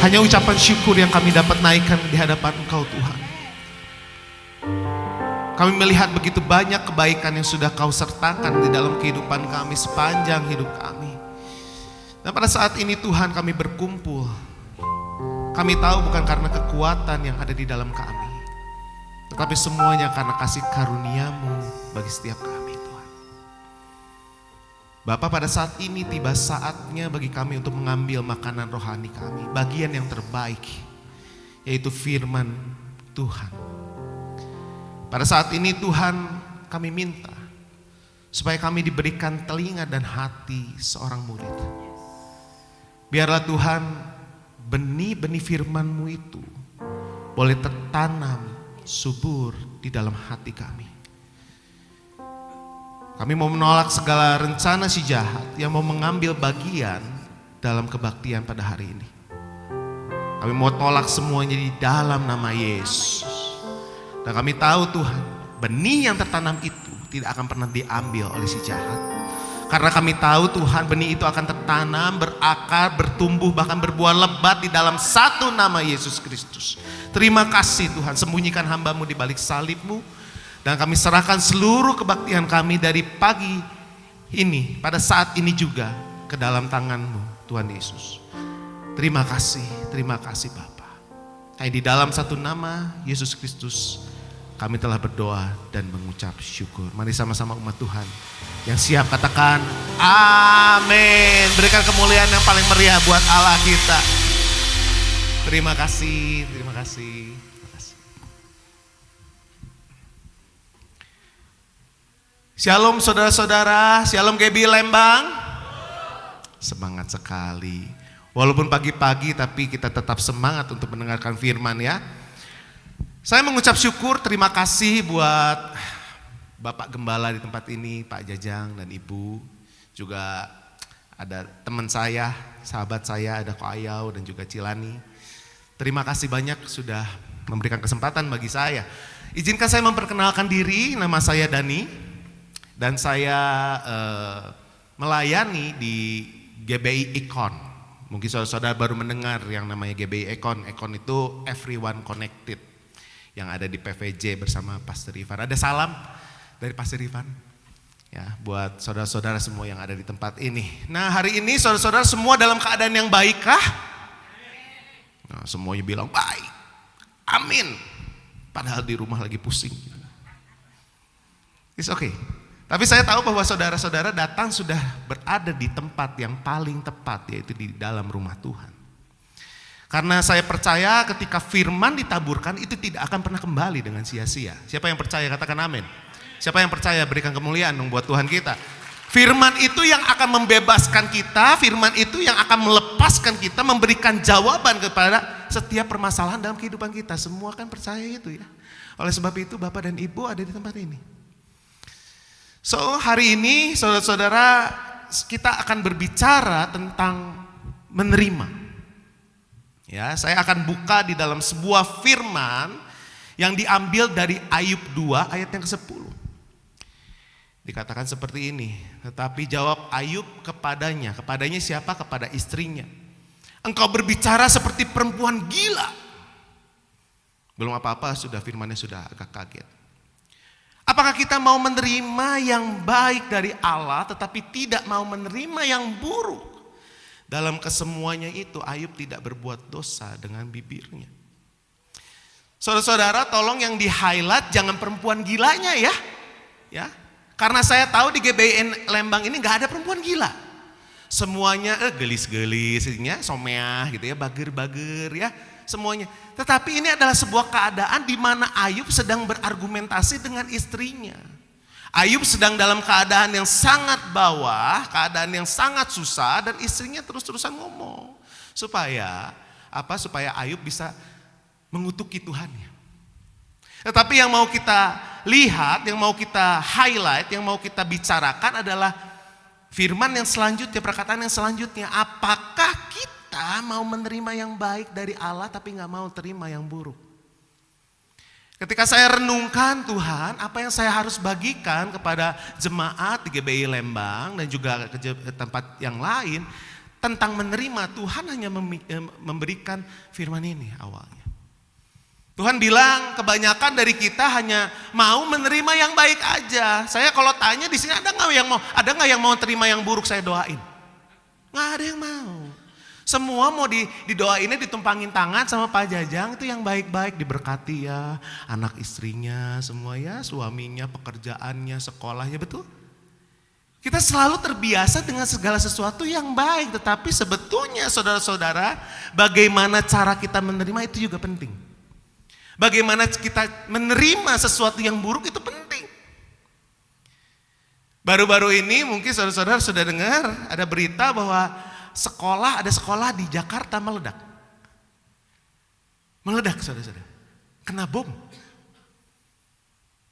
Hanya ucapan syukur yang kami dapat naikkan di hadapan Engkau Tuhan. Kami melihat begitu banyak kebaikan yang sudah Kau sertakan di dalam kehidupan kami sepanjang hidup kami. Dan pada saat ini Tuhan kami berkumpul. Kami tahu bukan karena kekuatan yang ada di dalam kami, tetapi semuanya karena kasih karunia-Mu bagi setiap kami Tuhan. Bapa, pada saat ini tiba saatnya bagi kami untuk mengambil makanan rohani kami, bagian yang terbaik, yaitu firman Tuhan. Pada saat ini Tuhan kami minta supaya kami diberikan telinga dan hati seorang murid. Biarlah Tuhan benih-benih firman-Mu itu boleh tertanam subur di dalam hati kami. Kami mau menolak segala rencana si jahat yang mau mengambil bagian dalam kebaktian pada hari ini. Kami mau tolak semuanya di dalam nama Yesus. Dan kami tahu Tuhan, benih yang tertanam itu tidak akan pernah diambil oleh si jahat. Karena kami tahu Tuhan, benih itu akan tertanam, berakar, bertumbuh, bahkan berbuah lebat di dalam satu nama Yesus Kristus. Terima kasih Tuhan, sembunyikan hamba-Mu di balik salib-Mu. Dan kami serahkan seluruh kebaktian kami dari pagi ini, pada saat ini juga, ke dalam tangan-Mu Tuhan Yesus. Terima kasih Bapa. Hanya di dalam satu nama Yesus Kristus kami telah berdoa dan mengucap syukur. Mari sama-sama umat Tuhan yang siap katakan amin. Berikan kemuliaan yang paling meriah buat Allah kita. Terima kasih. Shalom saudara-saudara, shalom GB Lembang. Semangat sekali. Walaupun pagi-pagi tapi kita tetap semangat untuk mendengarkan firman ya. Saya mengucap syukur, terima kasih buat Bapak Gembala di tempat ini, Pak Jajang dan Ibu. Juga ada teman saya, sahabat saya, ada Ko Ayau dan juga Cilani. Terima kasih banyak sudah memberikan kesempatan bagi saya. Izinkan saya memperkenalkan diri, nama saya Dani. Dan saya melayani di GBI Icon. Mungkin saudara-saudara baru mendengar yang namanya GBI Icon. Icon itu Everyone Connected yang ada di PVJ bersama Pastor Ivan. Ada salam dari Pastor Ivan ya buat saudara-saudara semua yang ada di tempat ini. Nah, hari ini saudara-saudara semua dalam keadaan yang baik kah? Nah, semuanya bilang baik. Amin. Padahal di rumah lagi pusing. It's okay. Tapi saya tahu bahwa saudara-saudara datang sudah berada di tempat yang paling tepat, yaitu di dalam rumah Tuhan. Karena saya percaya ketika firman ditaburkan itu tidak akan pernah kembali dengan sia-sia. Siapa yang percaya katakan amin. Siapa yang percaya berikan kemuliaan dong buat Tuhan kita. Firman itu yang akan membebaskan kita, firman itu yang akan melepaskan kita, memberikan jawaban kepada setiap permasalahan dalam kehidupan kita. Semua kan percaya itu ya. Oleh sebab itu Bapak dan Ibu ada di tempat ini. So hari ini saudara-saudara kita akan berbicara tentang menerima. Ya, saya akan buka di dalam sebuah firman yang diambil dari Ayub 2 ayat yang ke-10. Dikatakan seperti ini, tetapi jawab Ayub kepadanya. Kepadanya siapa? Kepada istrinya. Engkau berbicara seperti perempuan gila. Belum apa-apa sudah firmannya sudah agak kaget. Apakah kita mau menerima yang baik dari Allah tetapi tidak mau menerima yang buruk? Dalam kesemuanya itu Ayub tidak berbuat dosa dengan bibirnya. Saudara-saudara tolong yang di highlight jangan perempuan gilanya ya. Ya. Karena saya tahu di GBI Lembang ini gak ada perempuan gila. Semuanya gelis-gelisnya, someah gitu ya, bager-bager ya, semuanya. Tetapi ini adalah sebuah keadaan di mana Ayub sedang berargumentasi dengan istrinya. Ayub sedang dalam keadaan yang sangat bawah, keadaan yang sangat susah dan istrinya terus-terusan ngomong. Supaya Supaya Ayub bisa mengutuki Tuhannya. Tetapi yang mau kita lihat, yang mau kita highlight, yang mau kita bicarakan adalah firman yang selanjutnya, perkataan yang selanjutnya. Apakah kita mau menerima yang baik dari Allah tapi gak mau terima yang buruk? Ketika saya renungkan Tuhan, apa yang saya harus bagikan kepada jemaat di GBI Lembang dan juga ke tempat yang lain, tentang menerima, Tuhan hanya memberikan firman ini awalnya. Tuhan bilang kebanyakan dari kita hanya mau menerima yang baik aja. Saya kalau tanya di sini ada nggak yang mau terima yang buruk saya doain? Nggak ada yang mau. Semua mau didoainnya ditumpangin tangan sama Pak Jajang itu yang baik-baik, diberkati ya, anak istrinya semua ya, suaminya, pekerjaannya, sekolahnya, betul? Kita selalu terbiasa dengan segala sesuatu yang baik, tetapi sebetulnya saudara-saudara, bagaimana cara kita menerima itu juga penting. Bagaimana kita menerima sesuatu yang buruk itu penting. Baru-baru ini mungkin saudara-saudara sudah dengar ada berita bahwa ada sekolah di Jakarta meledak. Meledak saudara-saudara. Kena bom.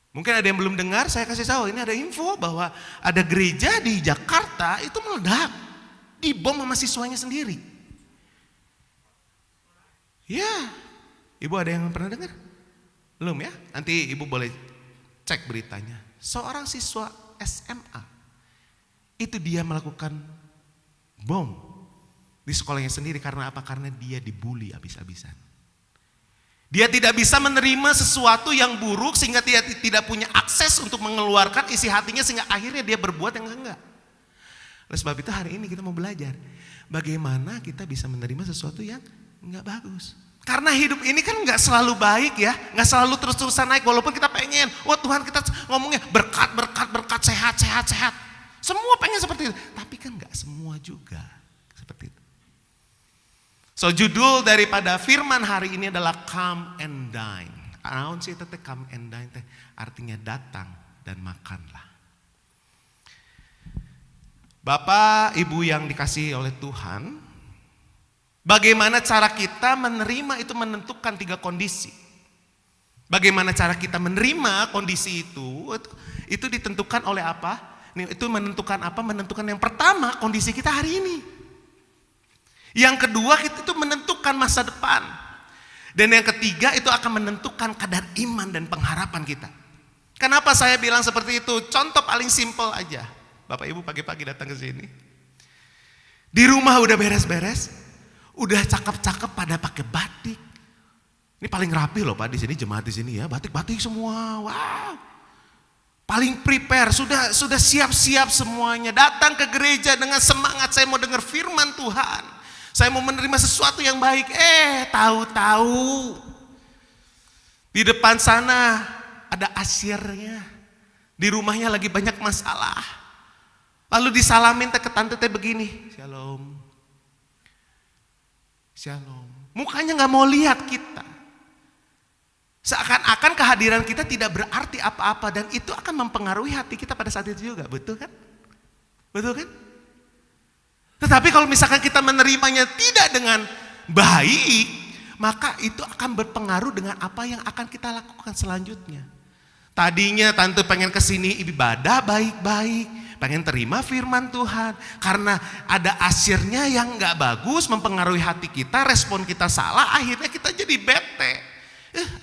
Mungkin ada yang belum dengar, saya kasih tahu, ini ada info bahwa ada gereja di Jakarta itu meledak. Dibom sama siswanya sendiri. Ya, ibu ada yang pernah dengar? Belum ya? Nanti ibu boleh cek beritanya. Seorang siswa SMA, itu dia melakukan bom di sekolahnya sendiri. Karena apa? Karena dia dibully habis-habisan. Dia tidak bisa menerima sesuatu yang buruk sehingga dia tidak punya akses untuk mengeluarkan isi hatinya sehingga akhirnya dia berbuat yang enggak. Oleh sebab itu hari ini kita mau belajar bagaimana kita bisa menerima sesuatu yang enggak bagus. Karena hidup ini kan enggak selalu baik ya, enggak selalu terus-terusan naik walaupun kita pengen, wah Tuhan kita ngomongnya berkat, sehat. Semua pengen seperti itu, tapi kan enggak semua juga seperti itu. So judul daripada firman hari ini adalah come and dine. Naon sih teh come and dine teh artinya datang dan makanlah. Bapak, Ibu yang dikasihi oleh Tuhan, bagaimana cara kita menerima itu menentukan 3 kondisi. Bagaimana cara kita menerima kondisi itu ditentukan oleh apa? Itu menentukan apa? Menentukan yang pertama kondisi kita hari ini. Yang kedua itu menentukan masa depan. Dan yang ketiga itu akan menentukan kadar iman dan pengharapan kita. Kenapa saya bilang seperti itu? Contoh paling simpel aja. Bapak Ibu pagi-pagi datang ke sini. Di rumah udah beres-beres, udah cakep-cakep pada pakai batik. Ini paling rapi loh Pak di sini, jemaat di sini ya, batik-batik semua. Wow. Paling prepare, sudah siap-siap semuanya. Datang ke gereja dengan semangat, saya mau dengar firman Tuhan. Saya mau menerima sesuatu yang baik. Tahu-tahu di depan sana ada asyirnya. Di rumahnya lagi banyak masalah. Lalu disalamin ke tante begini, shalom. Shalom. Mukanya nggak mau lihat kita. Seakan-akan kehadiran kita tidak berarti apa-apa dan itu akan mempengaruhi hati kita pada saat itu juga, betul kan? Betul kan? Tetapi kalau misalkan kita menerimanya tidak dengan baik, maka itu akan berpengaruh dengan apa yang akan kita lakukan selanjutnya. Tadinya tante pengen kesini ibadah baik-baik, pengen terima firman Tuhan. Karena ada asyirnya yang gak bagus, mempengaruhi hati kita, respon kita salah, akhirnya kita jadi bete.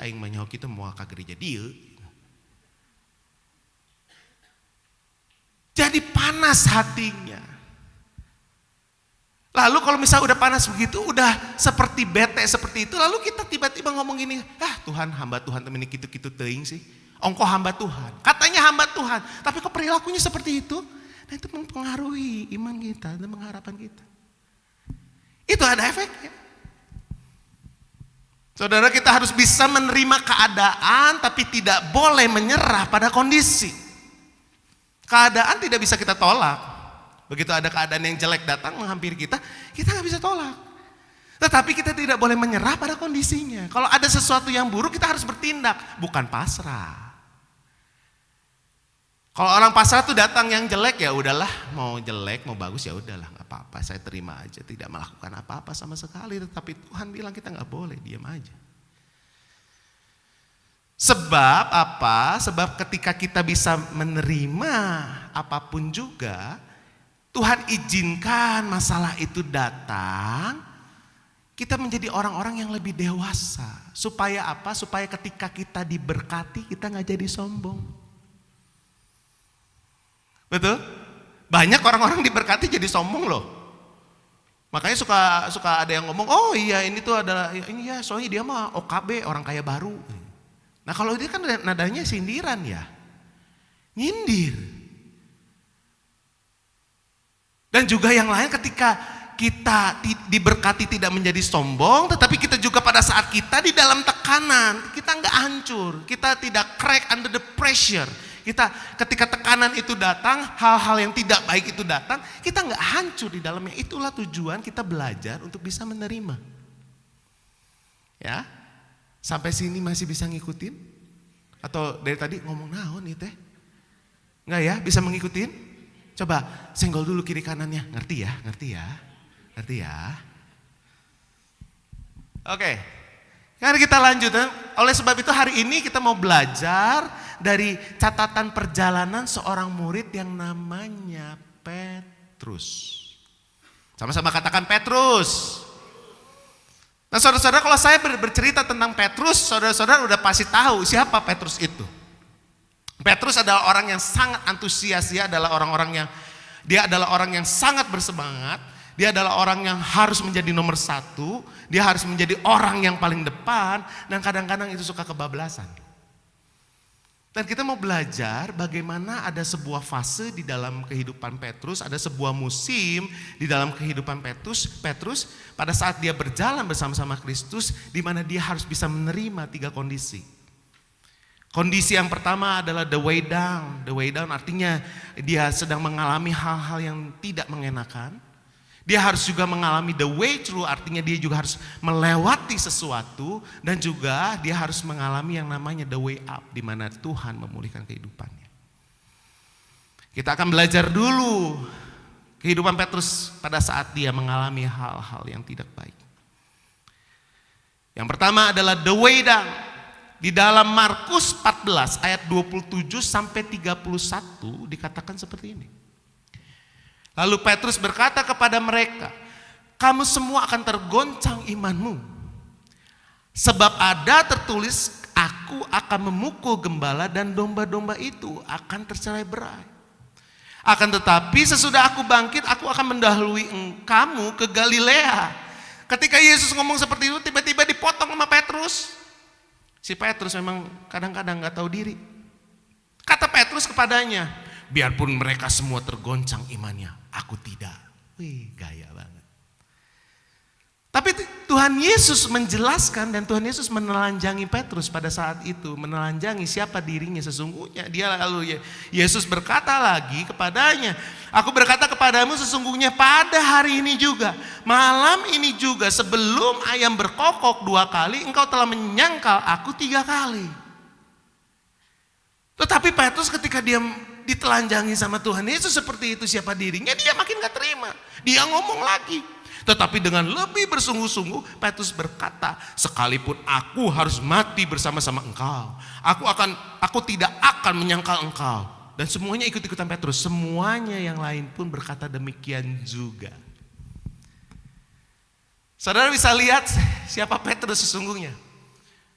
Aing mah kita mau ke gereja dia. Jadi panas hatinya. Lalu kalau misalnya udah panas begitu, udah seperti bete seperti itu, lalu kita tiba-tiba ngomong gini, Tuhan, hamba Tuhan temen ini gitu-gitu teing sih. Ongko hamba Tuhan, katanya hamba Tuhan, tapi kok perilakunya seperti itu? Nah itu mempengaruhi iman kita dan pengharapan kita. Itu ada efeknya. Saudara, kita harus bisa menerima keadaan tapi tidak boleh menyerah pada kondisi. Keadaan tidak bisa kita tolak. Begitu ada keadaan yang jelek datang menghampiri kita gak bisa tolak. Tetapi kita tidak boleh menyerah pada kondisinya. Kalau ada sesuatu yang buruk kita harus bertindak, bukan pasrah. Kalau orang pasrah tuh datang yang jelek ya udahlah, mau jelek mau bagus ya udahlah, nggak apa-apa, saya terima aja, tidak melakukan apa-apa sama sekali. Tetapi Tuhan bilang kita nggak boleh, diam aja. Sebab apa? Sebab ketika kita bisa menerima apapun juga, Tuhan izinkan masalah itu datang, kita menjadi orang-orang yang lebih dewasa. Supaya apa? Supaya ketika kita diberkati, kita gak jadi sombong. Betul? Banyak orang-orang diberkati jadi sombong loh. Makanya suka ada yang ngomong, oh iya ini tuh adalah, ini ya soalnya dia mah OKB, orang kaya baru. Nah kalau dia kan nadanya sindiran ya, nyindir. Dan juga yang lain ketika kita diberkati tidak menjadi sombong, tetapi kita juga pada saat kita di dalam tekanan, kita nggak hancur, kita tidak crack under the pressure. Kita ketika tekanan itu datang, hal-hal yang tidak baik itu datang, kita nggak hancur di dalamnya. Itulah tujuan kita belajar untuk bisa menerima. Ya, sampai sini masih bisa ngikutin? Atau dari tadi ngomong naon nih teh? Nggak ya, bisa mengikutin? Coba senggol dulu kiri kanannya, ngerti ya, ngerti ya, ngerti ya. Oke, mari kita lanjut. Oleh sebab itu hari ini kita mau belajar dari catatan perjalanan seorang murid yang namanya Petrus. Sama-sama katakan Petrus. Nah saudara-saudara, kalau saya bercerita tentang Petrus, saudara-saudara udah pasti tahu siapa Petrus itu. Petrus adalah orang yang sangat antusias, dia adalah orang yang sangat bersemangat, dia adalah orang yang harus menjadi nomor satu, dia harus menjadi orang yang paling depan, dan kadang-kadang itu suka kebablasan. Dan kita mau belajar bagaimana ada sebuah fase di dalam kehidupan Petrus, ada sebuah musim di dalam kehidupan Petrus pada saat dia berjalan bersama-sama Kristus, di mana dia harus bisa menerima 3 kondisi. Kondisi yang pertama adalah the way down. The way down artinya dia sedang mengalami hal-hal yang tidak mengenakan. Dia harus juga mengalami the way through, artinya dia juga harus melewati sesuatu. Dan juga dia harus mengalami yang namanya the way up, di mana Tuhan memulihkan kehidupannya. Kita akan belajar dulu kehidupan Petrus pada saat dia mengalami hal-hal yang tidak baik. Yang pertama adalah the way down. Di dalam Markus 14 ayat 27 sampai 31 dikatakan seperti ini. Lalu Petrus berkata kepada mereka, kamu semua akan tergoncang imanmu. Sebab ada tertulis, aku akan memukul gembala dan domba-domba itu akan tercerai-berai. Akan tetapi sesudah aku bangkit, aku akan mendahului kamu ke Galilea. Ketika Yesus ngomong seperti itu, tiba-tiba dipotong sama Petrus. Si Petrus memang kadang-kadang gak tahu diri. Kata Petrus kepadanya, biarpun mereka semua tergoncang imannya, aku tidak. Wih, gaya banget. Tapi Tuhan Yesus menjelaskan dan Tuhan Yesus menelanjangi Petrus pada saat itu. Menelanjangi siapa dirinya sesungguhnya. Dia lalu Yesus berkata lagi kepadanya, aku berkata kepadamu sesungguhnya pada hari ini juga, malam ini juga sebelum ayam berkokok 2 kali, engkau telah menyangkal aku 3 kali. Tetapi Petrus ketika dia ditelanjangi sama Tuhan Yesus seperti itu siapa dirinya, dia makin gak terima. Dia ngomong lagi. Tetapi dengan lebih bersungguh-sungguh Petrus berkata, sekalipun aku harus mati bersama-sama engkau, aku tidak akan menyangkal engkau. Dan semuanya ikut-ikutan Petrus, semuanya yang lain pun berkata demikian juga. Saudara bisa lihat siapa Petrus sesungguhnya.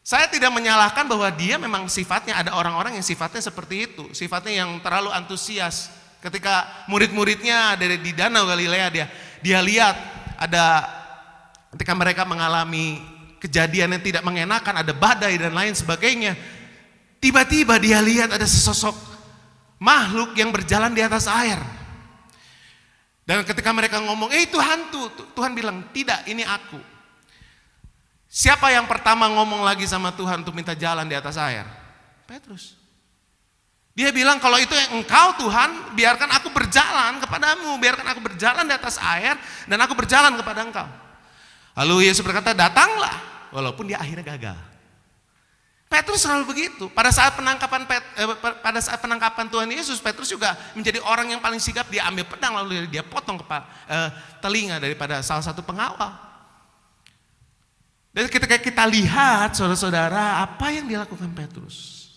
Saya tidak menyalahkan bahwa dia memang sifatnya, ada orang-orang yang sifatnya seperti itu, sifatnya yang terlalu antusias. Ketika murid-muridnya ada di Danau Galilea, dia lihat ada ketika mereka mengalami kejadian yang tidak mengenakan, ada badai dan lain sebagainya. Tiba-tiba dia lihat ada sesosok makhluk yang berjalan di atas air. Dan ketika mereka ngomong, itu hantu, Tuhan bilang, tidak, ini aku. Siapa yang pertama ngomong lagi sama Tuhan untuk minta jalan di atas air? Petrus. Dia bilang, kalau itu yang engkau Tuhan, biarkan aku berjalan kepadamu, biarkan aku berjalan di atas air, dan aku berjalan kepada engkau. Lalu Yesus berkata, datanglah, walaupun dia akhirnya gagal. Petrus selalu begitu. Pada saat penangkapan Tuhan Yesus, Petrus juga menjadi orang yang paling sigap. Dia ambil pedang lalu dia potong telinga daripada salah satu pengawal. Dan ketika kita lihat saudara-saudara, apa yang dilakukan Petrus?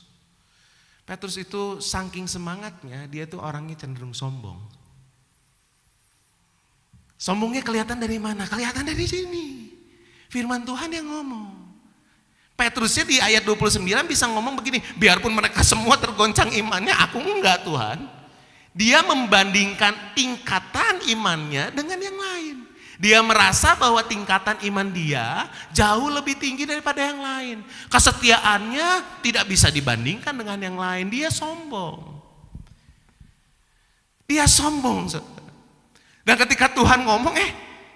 Petrus itu saking semangatnya, dia itu orangnya cenderung sombong. Sombongnya kelihatan dari mana? Kelihatan dari sini. Firman Tuhan yang ngomong. Petrusnya di ayat 29 bisa ngomong begini, biarpun mereka semua tergoncang imannya, aku enggak Tuhan. Dia membandingkan tingkatan imannya dengan yang lain. Dia merasa bahwa tingkatan iman dia jauh lebih tinggi daripada yang lain. Kesetiaannya tidak bisa dibandingkan dengan yang lain. Dia sombong. Dia sombong. Dan ketika Tuhan ngomong,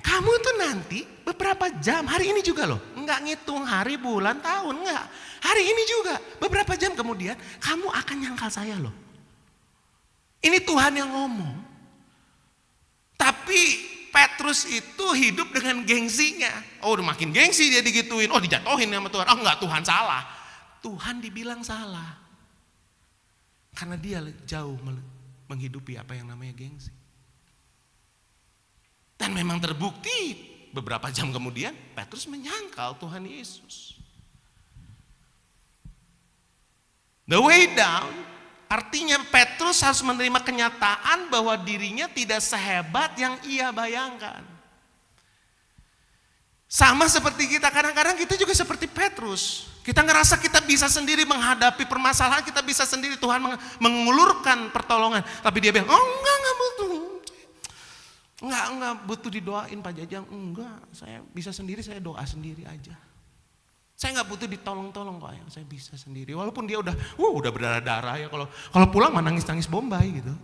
kamu tuh nanti beberapa jam, hari ini juga loh. Enggak ngitung hari, bulan, tahun, enggak. Hari ini juga, beberapa jam kemudian kamu akan nyangkal saya loh. Ini Tuhan yang ngomong. Tapi Petrus itu hidup dengan gengsinya. Oh, udah makin gengsi dia digituin. Oh, dijatuhin sama Tuhan. Oh, enggak, Tuhan salah. Tuhan dibilang salah. Karena dia jauh menghidupi apa yang namanya gengsi. Dan memang terbukti beberapa jam kemudian Petrus menyangkal Tuhan Yesus. The way down artinya Petrus harus menerima kenyataan bahwa dirinya tidak sehebat yang ia bayangkan. Sama seperti kita, kadang-kadang kita juga seperti Petrus. Kita ngerasa kita bisa sendiri menghadapi permasalahan, kita bisa sendiri, Tuhan mengulurkan pertolongan. Tapi dia bilang, oh enggak butuh. Enggak butuh didoain Pak Jajang. Enggak, saya bisa sendiri, saya doa sendiri aja. Saya nggak butuh ditolong-tolong kok, saya bisa sendiri. Walaupun dia udah berdarah-darah ya, kalau pulang mah nangis-nangis Bombay gitu.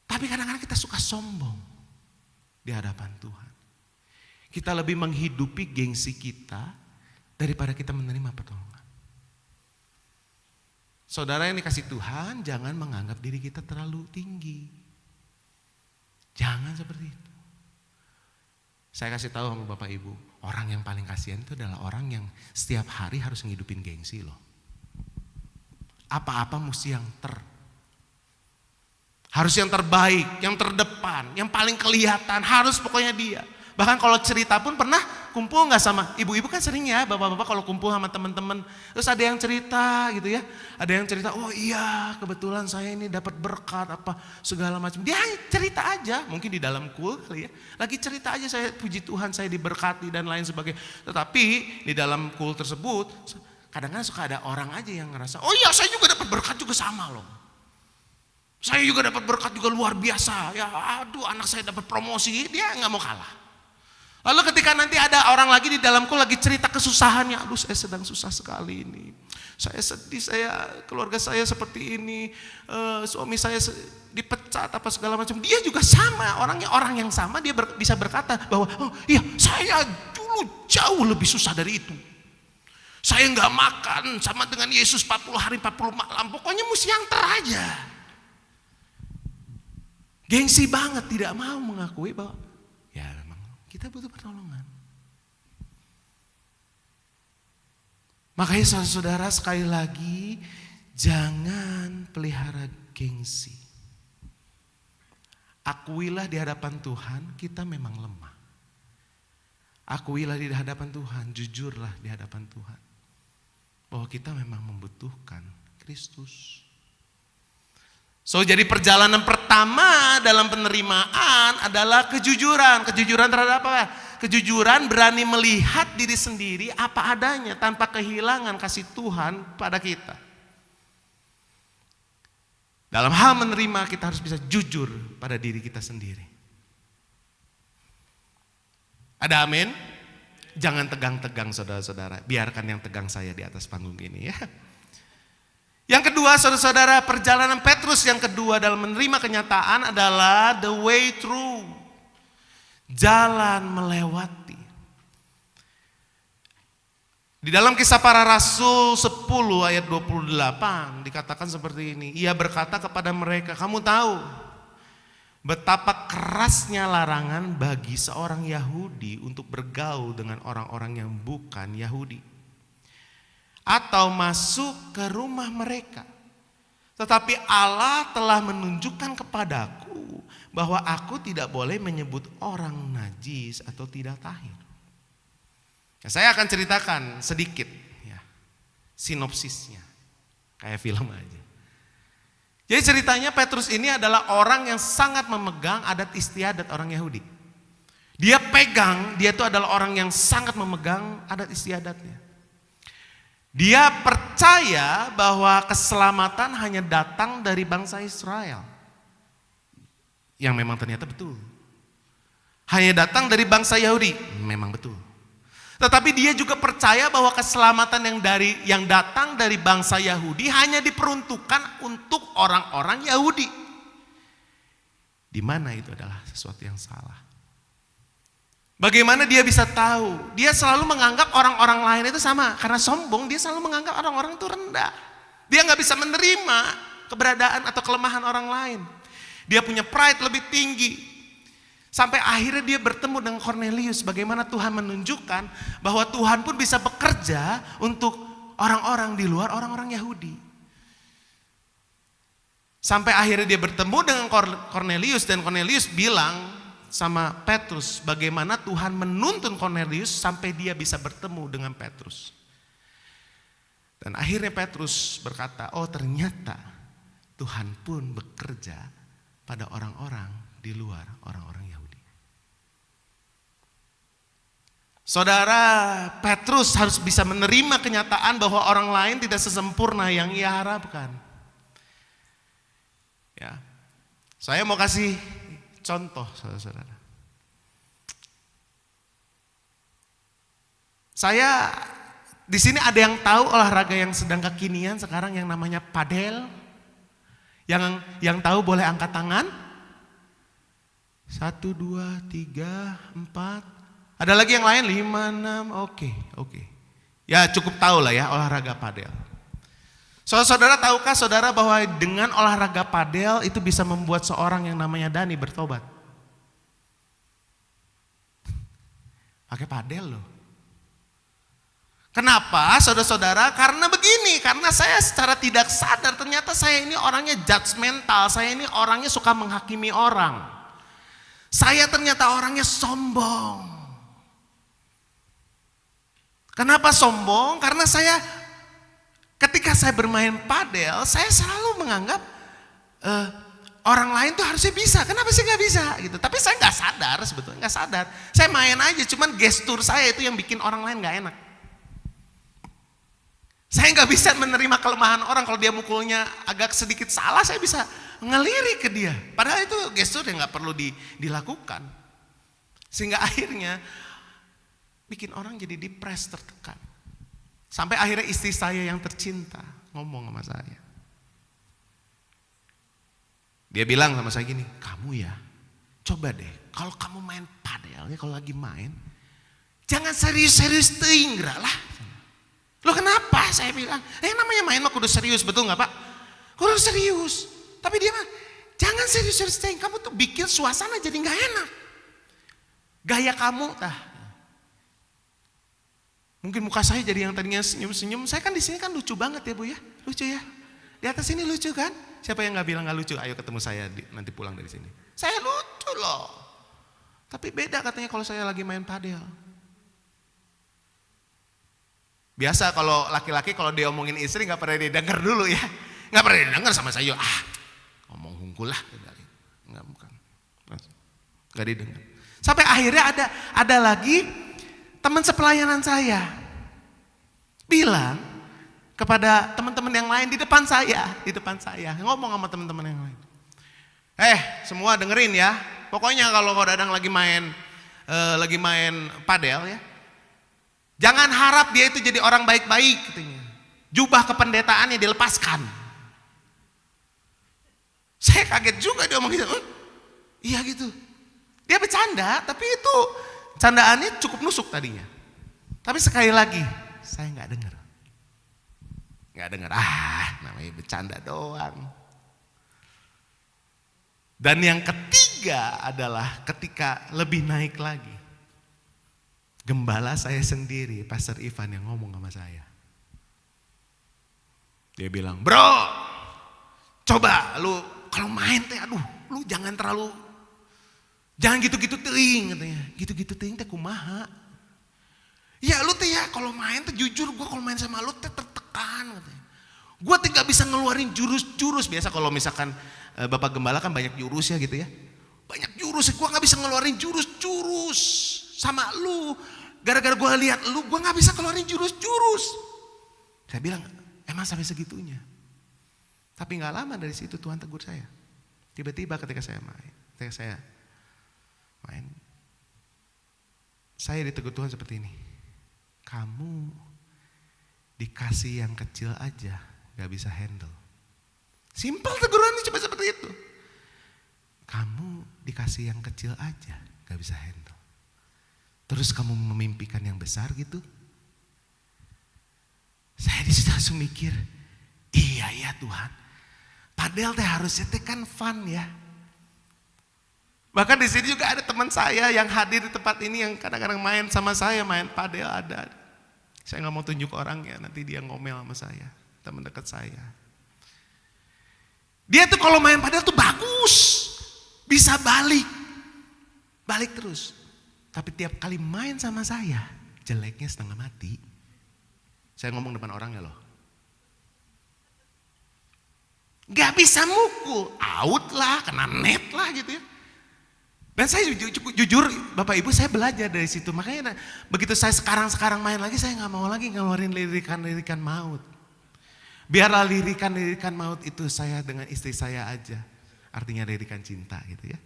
Tapi kadang-kadang kita suka sombong di hadapan Tuhan. Kita lebih menghidupi gengsi kita daripada kita menerima pertolongan. Saudara yang dikasih Tuhan, jangan menganggap diri kita terlalu tinggi. Jangan seperti itu. Saya kasih tahu sama Bapak Ibu, orang yang paling kasihan itu adalah orang yang setiap hari harus ngidupin gengsi loh. Apa-apa mesti harus yang terbaik, yang terdepan, yang paling kelihatan, harus pokoknya dia. Bahkan kalau cerita pun pernah kumpul nggak sama ibu-ibu, kan sering ya bapak-bapak kalau kumpul sama teman-teman, terus ada yang cerita gitu ya, ada yang cerita, oh iya kebetulan saya ini dapat berkat apa segala macam, dia cerita aja, mungkin di dalam kali ya, lagi cerita aja, saya puji Tuhan saya diberkati dan lain sebagainya. Tetapi di dalam tersebut kadang-kadang suka ada orang aja yang ngerasa, oh iya saya juga dapat berkat juga sama loh. Saya juga dapat berkat juga luar biasa. Ya aduh anak saya dapat promosi, dia nggak mau kalah. Lalu ketika nanti ada orang lagi di dalamku lagi cerita kesusahannya, aduh saya sedang susah sekali ini. Saya sedih, keluarga saya seperti ini, suami saya dipecat apa segala macam. Dia juga sama, orang yang sama dia bisa berkata bahwa oh iya saya dulu jauh lebih susah dari itu. Saya nggak makan sama dengan Yesus 40 hari 40 malam, pokoknya mesti yang aja. Gengsi banget, tidak mau mengakui bahwa ya memang kita butuh pertolongan. Makanya saudara-saudara sekali lagi jangan pelihara gengsi. Akuilah di hadapan Tuhan kita memang lemah. Akuilah di hadapan Tuhan, jujurlah di hadapan Tuhan. Bahwa kita memang membutuhkan Kristus. So jadi perjalanan pertama dalam penerimaan adalah kejujuran. Kejujuran terhadap apa? Kejujuran berani melihat diri sendiri apa adanya tanpa kehilangan kasih Tuhan pada kita. Dalam hal menerima kita harus bisa jujur pada diri kita sendiri. Ada amin? Jangan tegang-tegang saudara-saudara. Biarkan yang tegang saya di atas panggung ini ya. Yang kedua saudara-saudara, perjalanan Petrus yang kedua dalam menerima kenyataan adalah the way through. Jalan melewati. Di dalam Kisah Para Rasul 10 ayat 28 dikatakan seperti ini. Ia berkata kepada mereka, kamu tahu betapa kerasnya larangan bagi seorang Yahudi untuk bergaul dengan orang-orang yang bukan Yahudi. Atau masuk ke rumah mereka. Tetapi Allah telah menunjukkan kepadaku bahwa aku tidak boleh menyebut orang najis atau tidak tahir. Ya, saya akan ceritakan sedikit ya, sinopsisnya. Kayak film aja. Jadi ceritanya Petrus ini adalah orang yang sangat memegang adat istiadat orang Yahudi. Dia itu adalah orang yang sangat memegang adat istiadatnya. Dia percaya bahwa keselamatan hanya datang dari bangsa Israel. Yang memang ternyata betul. hanya datang dari bangsa Yahudi. Memang betul. Tetapi dia juga percaya bahwa keselamatan yang datang dari bangsa Yahudi hanya diperuntukkan untuk orang-orang Yahudi. Di mana itu adalah sesuatu yang salah. Bagaimana dia bisa tahu? Dia selalu menganggap orang-orang lain itu sama. Karena sombong, dia selalu menganggap orang-orang itu rendah. Dia nggak bisa menerima keberadaan atau kelemahan orang lain. Dia punya pride lebih tinggi. Sampai akhirnya dia bertemu dengan Cornelius. Bagaimana Tuhan menunjukkan bahwa Tuhan pun bisa bekerja untuk orang-orang di luar orang-orang Yahudi. Sampai akhirnya dia bertemu dengan Cornelius dan Cornelius bilang sama Petrus bagaimana Tuhan menuntun Cornelius sampai dia bisa bertemu dengan Petrus. Dan akhirnya Petrus berkata, oh ternyata Tuhan pun bekerja pada orang-orang di luar orang-orang Yahudi. Saudara, Petrus harus bisa menerima kenyataan bahwa orang lain tidak sesempurna yang ia harapkan. Ya, saya mau kasih contoh, saudara-saudara. Saya di sini ada yang tahu olahraga yang sedang kekinian sekarang yang namanya padel. Yang tahu boleh angkat tangan? 1, 2, 3, 4. Ada lagi yang lain? 5, 6. Oke. Ya cukup tahu lah ya olahraga padel. Saudara tahukah saudara bahwa dengan olahraga padel itu bisa membuat seorang yang namanya Dani bertobat? Pakai padel loh. Kenapa saudara-saudara? Karena begini, karena saya secara tidak sadar ternyata saya ini orangnya judgmental, saya ini orangnya suka menghakimi orang. Saya ternyata orangnya sombong. Kenapa sombong? Karena ketika saya bermain padel, saya selalu menganggap orang lain tuh harusnya bisa. Kenapa sih nggak bisa? Gitu. Tapi saya nggak sadar sebetulnya, nggak sadar. Saya main aja, cuman gestur saya itu yang bikin orang lain nggak enak. Saya nggak bisa menerima kelemahan orang. Kalau dia mukulnya agak sedikit salah, saya bisa ngelirik ke dia. Padahal itu gestur yang nggak perlu dilakukan. Sehingga akhirnya bikin orang jadi depres, tertekan. Sampai akhirnya istri saya yang tercinta ngomong sama saya. Dia bilang sama saya gini, kamu ya coba deh kalau kamu main padel, ya kalau lagi main, jangan serius-serius tinggal lah. Loh kenapa? Saya bilang, namanya main mah kudu serius, betul gak Pak? Kudu serius. Tapi dia mah, jangan serius-serius tinggal, kamu tuh bikin suasana jadi gak enak. Gaya kamu, mungkin muka saya jadi yang tadinya senyum-senyum. Saya kan di sini kan lucu banget ya Bu ya, lucu ya. Di atas sini lucu kan? Siapa yang nggak bilang nggak lucu? Ayo ketemu saya nanti pulang dari sini. Saya lucu loh. Tapi beda katanya kalau saya lagi main padel. Biasa kalau laki-laki kalau dia omongin istri nggak pernah didengar dulu ya, nggak pernah didengar sama saya. Ngomong hungkul lah, nggak didengar. Sampai akhirnya ada lagi teman sepelayanan saya bilang kepada teman-teman yang lain di depan saya ngomong sama teman-teman yang lain. Semua dengerin ya. Pokoknya kalau Dadang lagi main padel ya, jangan harap dia itu jadi orang baik-baik katanya. Jubah kependetaannya dilepaskan. Saya kaget juga dia ngomong gitu. Iya gitu. Dia bercanda, tapi itu candaannya cukup nusuk tadinya. Tapi sekali lagi, saya nggak dengar. Namanya bercanda doang. Dan yang ketiga adalah ketika lebih naik lagi. Gembala saya sendiri, Pastor Ivan yang ngomong sama saya. Dia bilang, bro, coba lu kalau main teh, lu jangan gitu-gitu ting katanya. Gitu-gitu ting teh kumaha. Ya lu teh ya kalau main teh jujur gue kalau main sama lu teh tertekan katanya. Gue teh gak bisa ngeluarin jurus-jurus. Biasa kalau misalkan Bapak Gembala kan banyak jurus ya gitu ya. Banyak jurus, gue gak bisa ngeluarin jurus-jurus sama lu. Gara-gara gue lihat lu, gue gak bisa keluarin jurus-jurus. Saya bilang, emang sampai segitunya. Tapi gak lama dari situ Tuhan tegur saya. Tiba-tiba ketika saya main, Saya ditegur Tuhan seperti ini. Kamu dikasih yang kecil aja gak bisa handle. Simpel tegurannya cuma seperti itu. Kamu dikasih yang kecil aja gak bisa handle. Terus kamu memimpikan yang besar gitu. Saya disitu langsung mikir, iya ya Tuhan. Padahal harusnya kan fun ya. Bahkan di sini juga ada teman saya yang hadir di tempat ini yang kadang-kadang main sama saya, main padel ada. Saya nggak mau tunjuk orangnya, nanti dia ngomel sama saya, teman dekat saya. Dia tuh kalau main padel tuh bagus, bisa balik terus. Tapi tiap kali main sama saya, jeleknya setengah mati. Saya ngomong depan orangnya loh. Gak bisa mukul, out lah, kena net lah gitu ya. Dan saya jujur Bapak Ibu saya belajar dari situ. Makanya begitu saya sekarang main lagi saya gak mau lagi ngeluarin lirikan-lirikan maut. Biarlah lirikan-lirikan maut itu saya dengan istri saya aja. Artinya lirikan cinta gitu ya.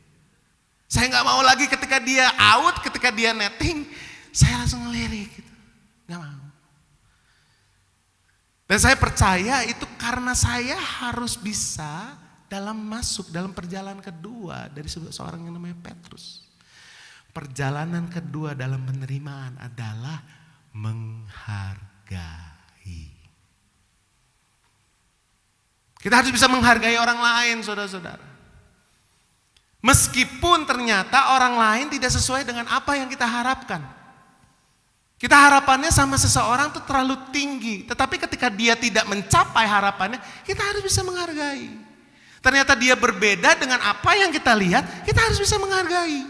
Saya gak mau lagi ketika dia out, ketika dia netting, saya langsung ngelirik gitu. Gak mau. Dan saya percaya itu karena saya harus bisa masuk dalam perjalanan kedua dari seorang yang namanya Petrus. Perjalanan kedua dalam penerimaan adalah menghargai. Kita harus bisa menghargai orang lain, saudara-saudara. Meskipun ternyata orang lain tidak sesuai dengan apa yang kita harapkan. Kita harapannya sama seseorang itu terlalu tinggi. Tetapi ketika dia tidak mencapai harapannya, kita harus bisa menghargai. Ternyata dia berbeda dengan apa yang kita lihat, kita harus bisa menghargai.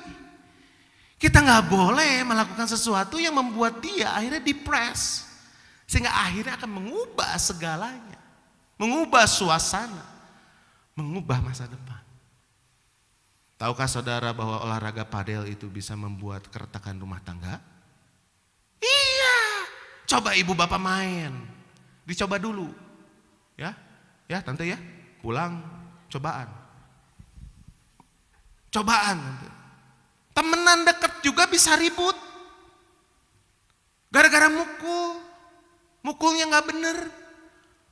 Kita gak boleh melakukan sesuatu yang membuat dia akhirnya depres. Sehingga akhirnya akan mengubah segalanya. Mengubah suasana. Mengubah masa depan. Tahukah saudara bahwa olahraga padel itu bisa membuat keretakan rumah tangga? Iya. Coba ibu bapak main. Dicoba dulu. Ya tante ya. Pulang. Cobaan. Temenan deket juga bisa ribut. Gara-gara mukulnya gak bener.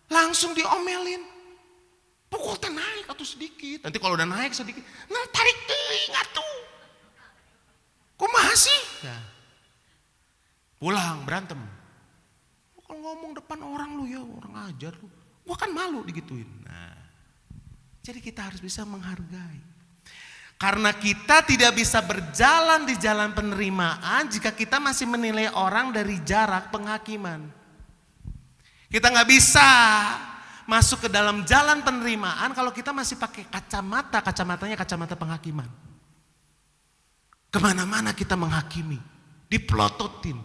Langsung diomelin. Pukul naik atau sedikit. Nanti kalau udah naik sedikit, nah tarik telinga tuh. Kumaha sih? Ya. Pulang berantem. Kalau ngomong depan orang lu ya, orang ajar lu. Gua kan malu digituin. Nah. Jadi kita harus bisa menghargai. Karena kita tidak bisa berjalan di jalan penerimaan jika kita masih menilai orang dari jarak penghakiman. Kita gak bisa masuk ke dalam jalan penerimaan kalau kita masih pakai kacamatanya kacamata penghakiman. Kemana-mana kita menghakimi, dipelototin.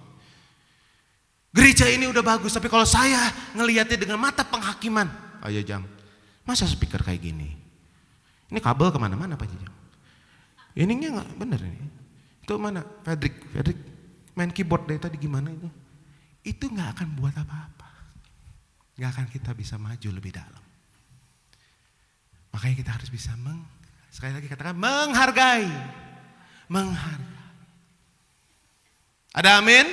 Gereja ini udah bagus, tapi kalau saya ngelihatnya dengan mata penghakiman, ayo jam. Masa speaker kayak gini? Ini kabel kemana-mana Pak Jijang. Ininya gak bener ini. Itu mana? Fredrik main keyboard dari tadi gimana itu? Itu gak akan buat apa-apa. Gak akan kita bisa maju lebih dalam. Makanya kita harus bisa sekali lagi katakan menghargai. Ada amin?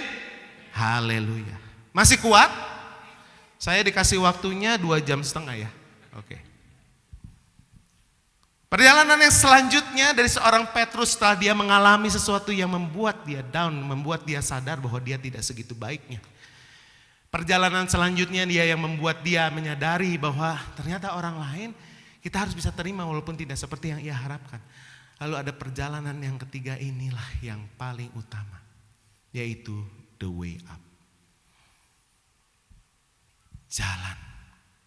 Haleluya. Masih kuat? Saya dikasih waktunya 2,5 jam ya. Oke. Perjalanan yang selanjutnya dari seorang Petrus setelah dia mengalami sesuatu yang membuat dia down, membuat dia sadar bahwa dia tidak segitu baiknya. Perjalanan selanjutnya dia yang membuat dia menyadari bahwa ternyata orang lain kita harus bisa terima walaupun tidak seperti yang ia harapkan. Lalu ada perjalanan yang ketiga, inilah yang paling utama, yaitu the way up. Jalan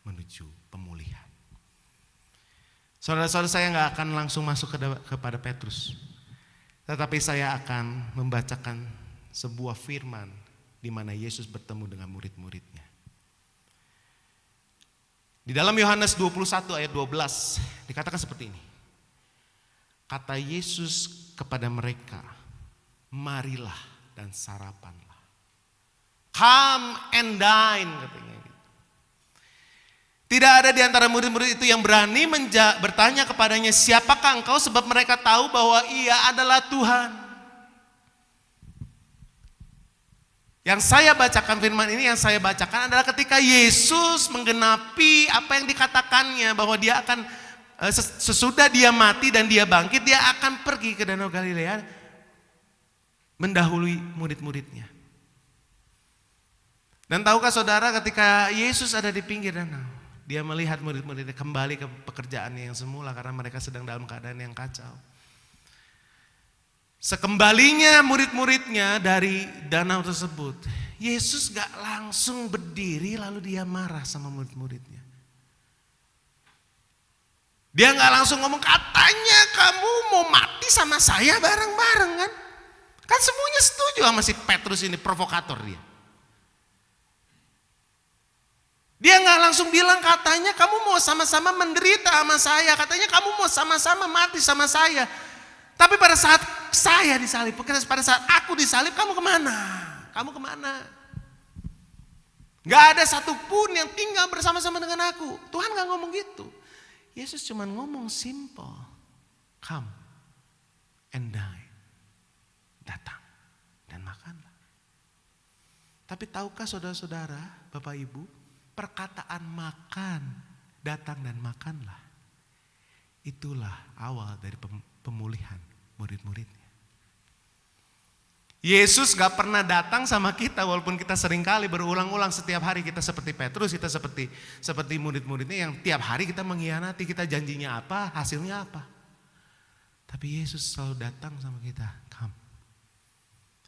menuju pemulihan. Saudara-saudara, saya gak akan langsung masuk kepada Petrus. Tetapi saya akan membacakan sebuah firman di mana Yesus bertemu dengan murid-muridnya. Di dalam Yohanes 21 ayat 12 dikatakan seperti ini. Kata Yesus kepada mereka, marilah dan sarapanlah. Come and dine katanya. Tidak ada di antara murid-murid itu yang berani bertanya kepadanya, siapakah engkau? Sebab mereka tahu bahwa ia adalah Tuhan. Yang saya bacakan firman ini, yang saya bacakan adalah ketika Yesus menggenapi apa yang dikatakannya bahwa dia akan sesudah dia mati dan dia bangkit, dia akan pergi ke Danau Galilea mendahului murid-muridnya. Dan tahukah saudara, ketika Yesus ada di pinggir danau, dia melihat murid-muridnya kembali ke pekerjaannya yang semula karena mereka sedang dalam keadaan yang kacau. Sekembalinya murid-muridnya dari danau tersebut, Yesus gak langsung berdiri lalu dia marah sama murid-muridnya. Dia gak langsung ngomong, katanya kamu mau mati sama saya bareng-bareng kan? Kan semuanya setuju sama si Petrus ini, provokator dia. Dia gak langsung bilang, katanya kamu mau sama-sama menderita sama saya, katanya kamu mau sama-sama mati sama saya. Tapi pada saat saya disalib, pada saat aku disalib, kamu kemana? Kamu kemana? Gak ada satupun yang tinggal bersama-sama dengan aku. Tuhan gak ngomong gitu. Yesus cuma ngomong simple. Come and die. Datang dan makanlah. Tapi tahukah saudara-saudara, Bapak Ibu, perkataan makan, datang dan makanlah, itulah awal dari pemulihan murid-muridnya. Yesus gak pernah datang sama kita walaupun kita seringkali berulang-ulang setiap hari kita seperti Petrus, kita seperti murid-muridnya yang tiap hari kita mengkhianati, kita janjinya apa, hasilnya apa. Tapi Yesus selalu datang sama kita, come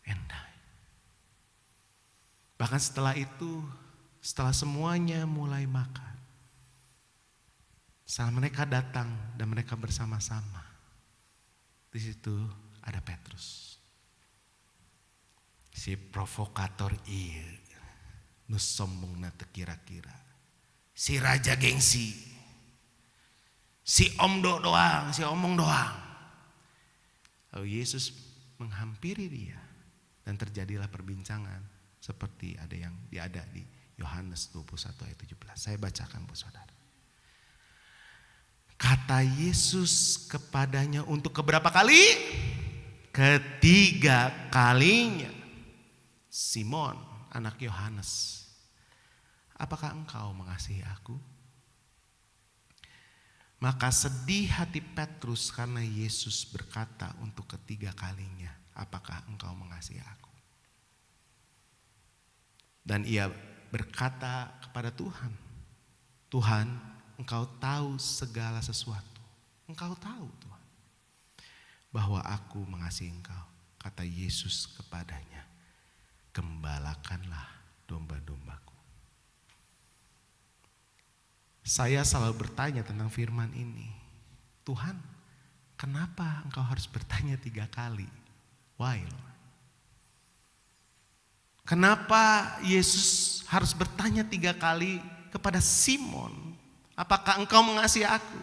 and die. Bahkan setelah itu, setelah semuanya mulai makan, saat mereka datang dan mereka bersama-sama, di situ ada Petrus, si provokator iya, nu sombong nate kira-kira, si raja gengsi, si doang, si omong doang. Lalu Yesus menghampiri dia dan terjadilah perbincangan seperti ada di Yohanes 21 ayat 17. Saya bacakan buat saudara. Kata Yesus kepadanya untuk keberapa kali? Ketiga kalinya. Simon, anak Yohanes, apakah engkau mengasihi aku? Maka sedih hati Petrus karena Yesus berkata untuk ketiga kalinya, apakah engkau mengasihi aku? Dan ia berkata kepada Tuhan, Tuhan, engkau tahu segala sesuatu. Engkau tahu Tuhan bahwa aku mengasihi engkau. Kata Yesus kepadanya, gembalakanlah domba-dombaku. Saya selalu bertanya tentang firman ini. Tuhan, kenapa engkau harus bertanya 3 kali? Why Lord? Kenapa Yesus harus bertanya 3 kali kepada Simon, apakah engkau mengasihi aku?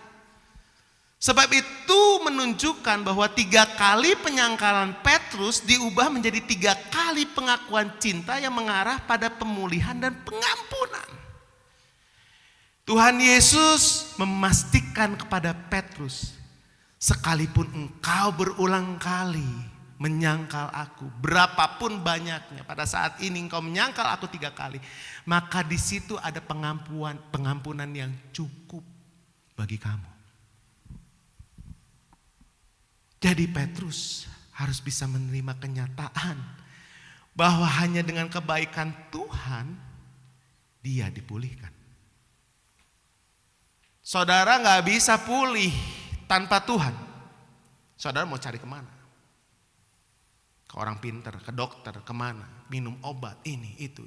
Sebab itu menunjukkan bahwa 3 kali penyangkalan Petrus diubah menjadi 3 kali pengakuan cinta yang mengarah pada pemulihan dan pengampunan. Tuhan Yesus memastikan kepada Petrus, sekalipun engkau berulang kali menyangkal aku, berapapun banyaknya, pada saat ini engkau menyangkal aku 3 kali, maka di situ ada pengampunan yang cukup bagi kamu. Jadi Petrus harus bisa menerima kenyataan bahwa hanya dengan kebaikan Tuhan dia dipulihkan. Saudara gak bisa pulih tanpa Tuhan. Saudara mau cari kemana? Ke orang pintar, ke dokter, kemana? Minum obat, ini, itu.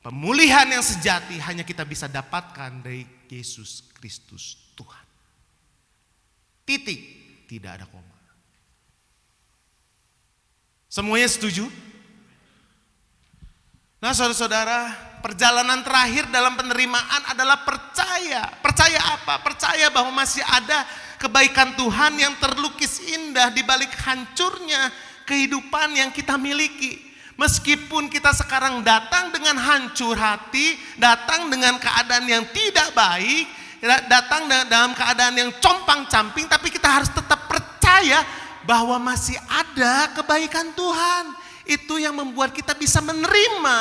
Pemulihan yang sejati hanya kita bisa dapatkan dari Yesus Kristus Tuhan. Titik, tidak ada koma. Semuanya setuju? Nah saudara-saudara, perjalanan terakhir dalam penerimaan adalah percaya. Percaya apa? Percaya bahwa masih ada kebaikan Tuhan yang terlukis indah di balik hancurnya kehidupan yang kita miliki. Meskipun kita sekarang datang dengan hancur hati, datang dengan keadaan yang tidak baik, datang dalam keadaan yang compang-camping, tapi kita harus tetap percaya bahwa masih ada kebaikan Tuhan. Itu yang membuat kita bisa menerima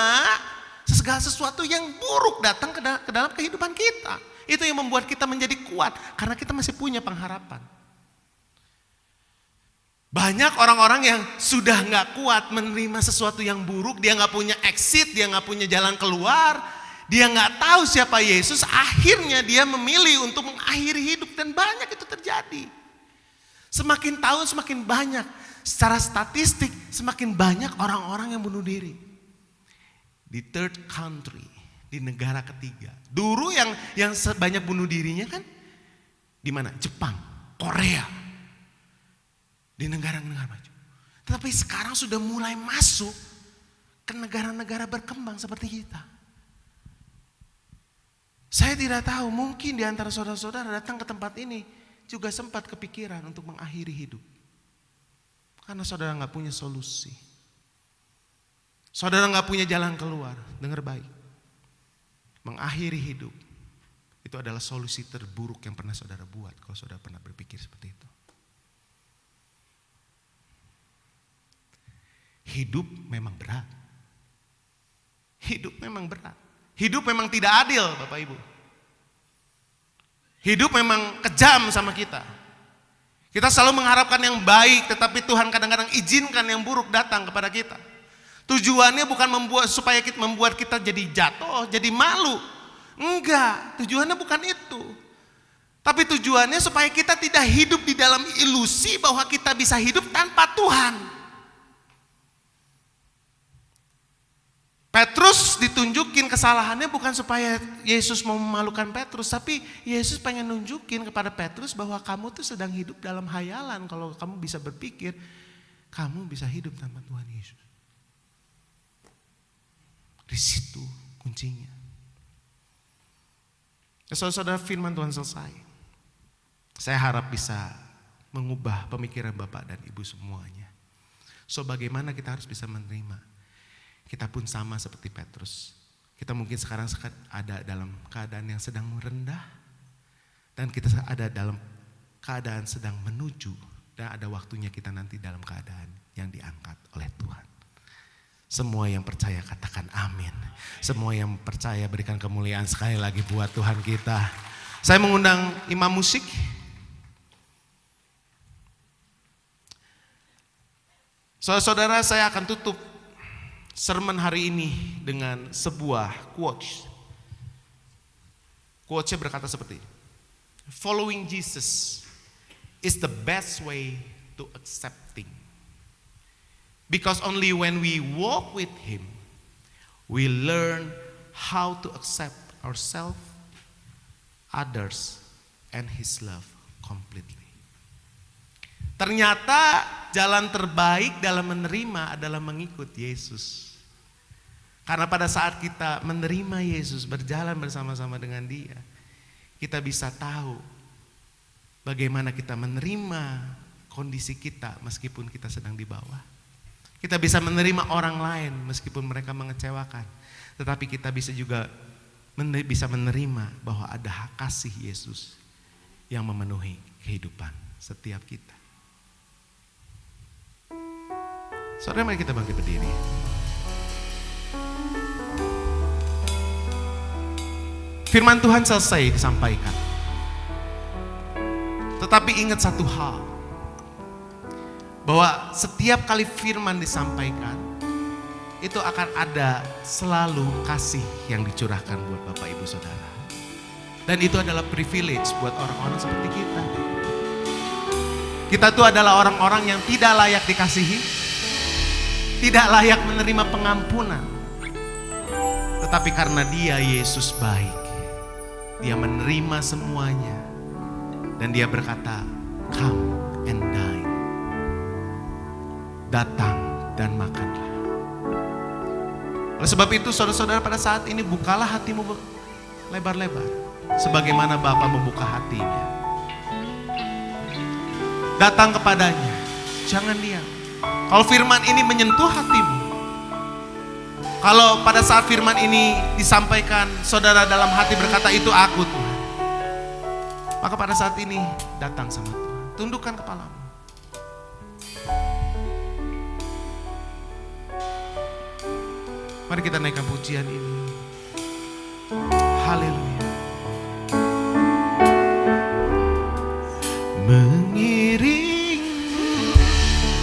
segala sesuatu yang buruk datang ke dalam kehidupan kita. Itu yang membuat kita menjadi kuat karena kita masih punya pengharapan. Banyak orang-orang yang sudah gak kuat menerima sesuatu yang buruk, dia gak punya exit, dia gak punya jalan keluar, dia gak tahu siapa Yesus, akhirnya dia memilih untuk mengakhiri hidup dan banyak itu terjadi. Semakin tahun semakin banyak, secara statistik semakin banyak orang-orang yang bunuh diri. Di third country, di negara ketiga. Dulu yang sebanyak bunuh dirinya kan di mana? Jepang, Korea. Di negara-negara maju. Tetapi sekarang sudah mulai masuk ke negara-negara berkembang seperti kita. Saya tidak tahu, mungkin di antara saudara-saudara datang ke tempat ini juga sempat kepikiran untuk mengakhiri hidup. Karena saudara gak punya solusi. Saudara gak punya jalan keluar. Dengar baik. Mengakhiri hidup itu adalah solusi terburuk yang pernah saudara buat. Kalau saudara pernah berpikir seperti itu. Hidup memang berat. Hidup memang berat. Hidup memang tidak adil, Bapak Ibu. Hidup memang kejam sama kita. Kita selalu mengharapkan yang baik, tetapi Tuhan kadang-kadang izinkan yang buruk datang kepada kita. Tujuannya bukan membuat kita jadi jatuh, jadi malu. Enggak, tujuannya bukan itu. Tapi tujuannya supaya kita tidak hidup di dalam ilusi bahwa kita bisa hidup tanpa Tuhan. Petrus ditunjukin kesalahannya bukan supaya Yesus mau memalukan Petrus, tapi Yesus pengen nunjukin kepada Petrus bahwa kamu tuh sedang hidup dalam hayalan. Kalau kamu bisa berpikir, kamu bisa hidup tanpa Tuhan Yesus. Di situ kuncinya. Saudara, firman Tuhan selesai. Saya harap bisa mengubah pemikiran Bapak dan Ibu semuanya. So bagaimana kita harus bisa menerima? Kita pun sama seperti Petrus. Kita mungkin sekarang ada dalam keadaan yang sedang merendah. Dan kita ada dalam keadaan sedang menuju. Dan ada waktunya kita nanti dalam keadaan yang diangkat oleh Tuhan. Semua yang percaya katakan amin. Semua yang percaya berikan kemuliaan sekali lagi buat Tuhan kita. Saya mengundang imam musik. Saudara-saudara, saya akan tutup sermon hari ini dengan sebuah quotes. Quotesnya berkata seperti ini. Following Jesus is the best way to accepting. Because only when we walk with Him, we learn how to accept ourselves, others, and His love completely. Ternyata jalan terbaik dalam menerima adalah mengikut Yesus. Karena pada saat kita menerima Yesus, berjalan bersama-sama dengan Dia, kita bisa tahu bagaimana kita menerima kondisi kita meskipun kita sedang di bawah. Kita bisa menerima orang lain meskipun mereka mengecewakan. Tetapi kita bisa juga bisa menerima bahwa ada kasih Yesus yang memenuhi kehidupan setiap kita. Saudara, mari kita bangkit berdiri. Firman Tuhan selesai disampaikan. Tetapi ingat satu hal. Bahwa setiap kali firman disampaikan, itu akan ada selalu kasih yang dicurahkan buat Bapak Ibu Saudara. Dan itu adalah privilege buat orang-orang seperti kita. Kita tuh adalah orang-orang yang tidak layak dikasihi, tidak layak menerima pengampunan. Tetapi karena Dia Yesus baik, Dia menerima semuanya. Dan Dia berkata, come and dine. Datang dan makanlah. Oleh sebab itu saudara-saudara, pada saat ini bukalah hatimu lebar-lebar. Sebagaimana Bapa membuka hatinya. Datang kepadanya. Jangan diam. Kalau firman ini menyentuh hatimu. Kalau pada saat firman ini disampaikan, saudara dalam hati berkata, itu aku Tuhan. Maka pada saat ini datang sama Tuhan. Tundukkan kepalamu. Mari kita naikkan pujian ini. Haleluya. Mengiring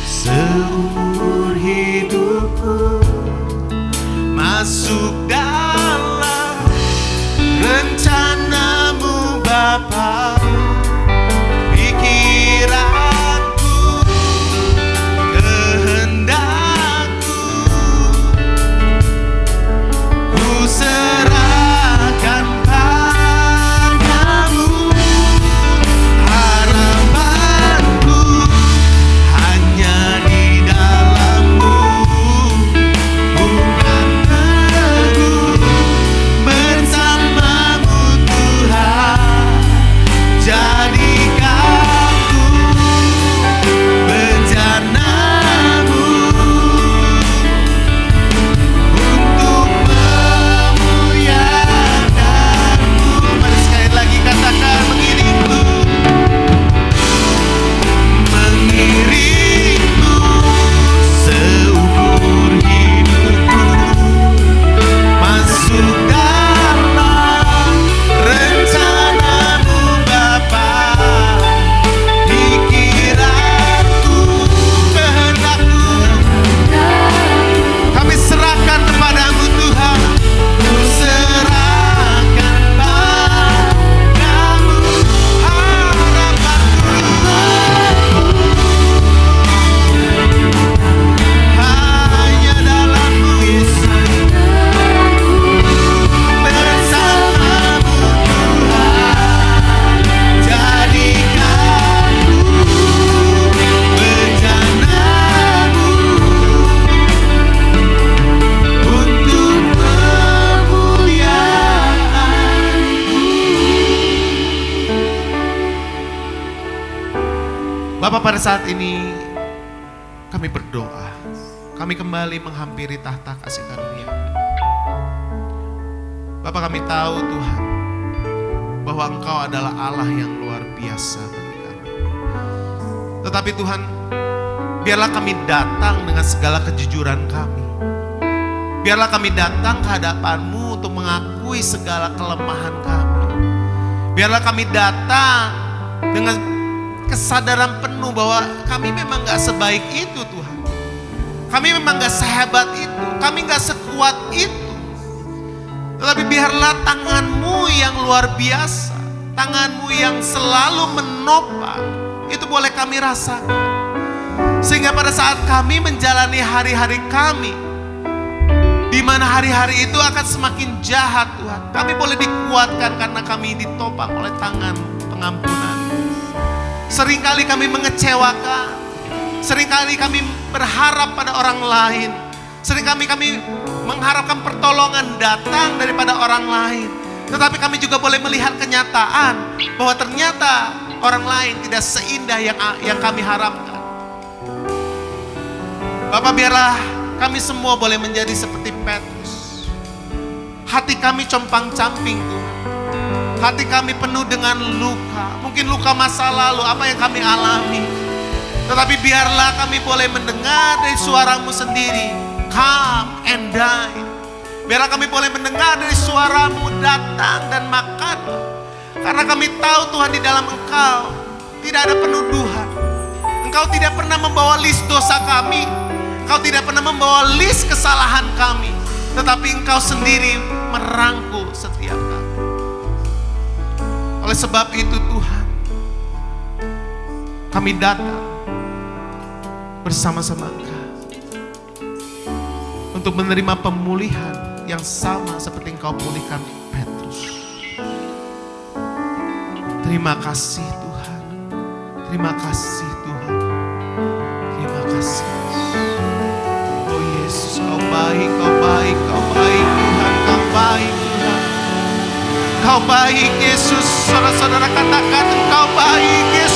seumur hidupku masuk dalam rencanamu Bapa. Pikiranku, kehendakku, ku serahkan padamu. Harapanku hanya di dalam-Mu, bukan teguh bersama-Mu Tuhan. Jadikan ku bencanamu untuk memuliakan-Mu. Mari sekali lagi katakan, mengiringku, mengiringku seumur hidupku masuk dalam rencana-Mu Bapa. Pikiranku, kehendakku, kami serahkan kepadamu Tuhan. Ku serahkan padamu harapanku, hanya dalam-Mu Yesus, bersama-Mu Tuhan. Jadikan ku bencanamu untuk kemuliaan-Mu. Bapak, pada saat ini kami berdoa. Kami kembali menghampiri tahta kasih karunia. Bapak, kami tahu Tuhan bahwa Engkau adalah Allah yang luar biasa bagi kami. Tetapi Tuhan, biarlah kami datang dengan segala kejujuran kami. Biarlah kami datang ke hadapan-Mu untuk mengakui segala kelemahan kami. Biarlah kami datang dengan kesadaran penuh bahwa kami memang gak sebaik itu Tuhan. Kami memang gak sehebat itu. Kami gak sekuat itu. Tetapi biarlah tangan-Mu yang luar biasa, tangan-Mu yang selalu menopang, itu boleh kami rasakan. Sehingga pada saat kami menjalani hari-hari kami, di mana hari-hari itu akan semakin jahat Tuhan, kami boleh dikuatkan karena kami ditopang oleh tangan pengampunan. Seringkali kami mengecewakan, seringkali kami berharap pada orang lain, seringkali kami mengharapkan pertolongan datang daripada orang lain. Tetapi kami juga boleh melihat kenyataan bahwa ternyata orang lain tidak seindah yang kami harapkan. Bapak, biarlah kami semua boleh menjadi seperti Petrus. Hati kami compang-camping Tuhan. Hati kami penuh dengan luka. Mungkin luka masa lalu, apa yang kami alami. Tetapi biarlah kami boleh mendengar dari suara-Mu sendiri. Come and dine. Biarlah kami boleh mendengar dari suara-Mu, datang dan makanlah. Karena kami tahu Tuhan, di dalam Engkau tidak ada penuduhan. Engkau tidak pernah membawa list dosa kami. Engkau tidak pernah membawa list kesalahan kami. Tetapi Engkau sendiri merangkul setiap kami. Oleh sebab itu Tuhan, kami datang bersama-sama Engkau untuk menerima pemulihan yang sama seperti Engkau pulihkan Petrus. Terima kasih Tuhan. Terima kasih Tuhan. Terima kasih. Oh Yesus, Kau baik, Kau baik, Kau baik Tuhan, Kau baik Tuhan. Kau baik Yesus. Saudara-saudara katakan, Engkau baik Yesus.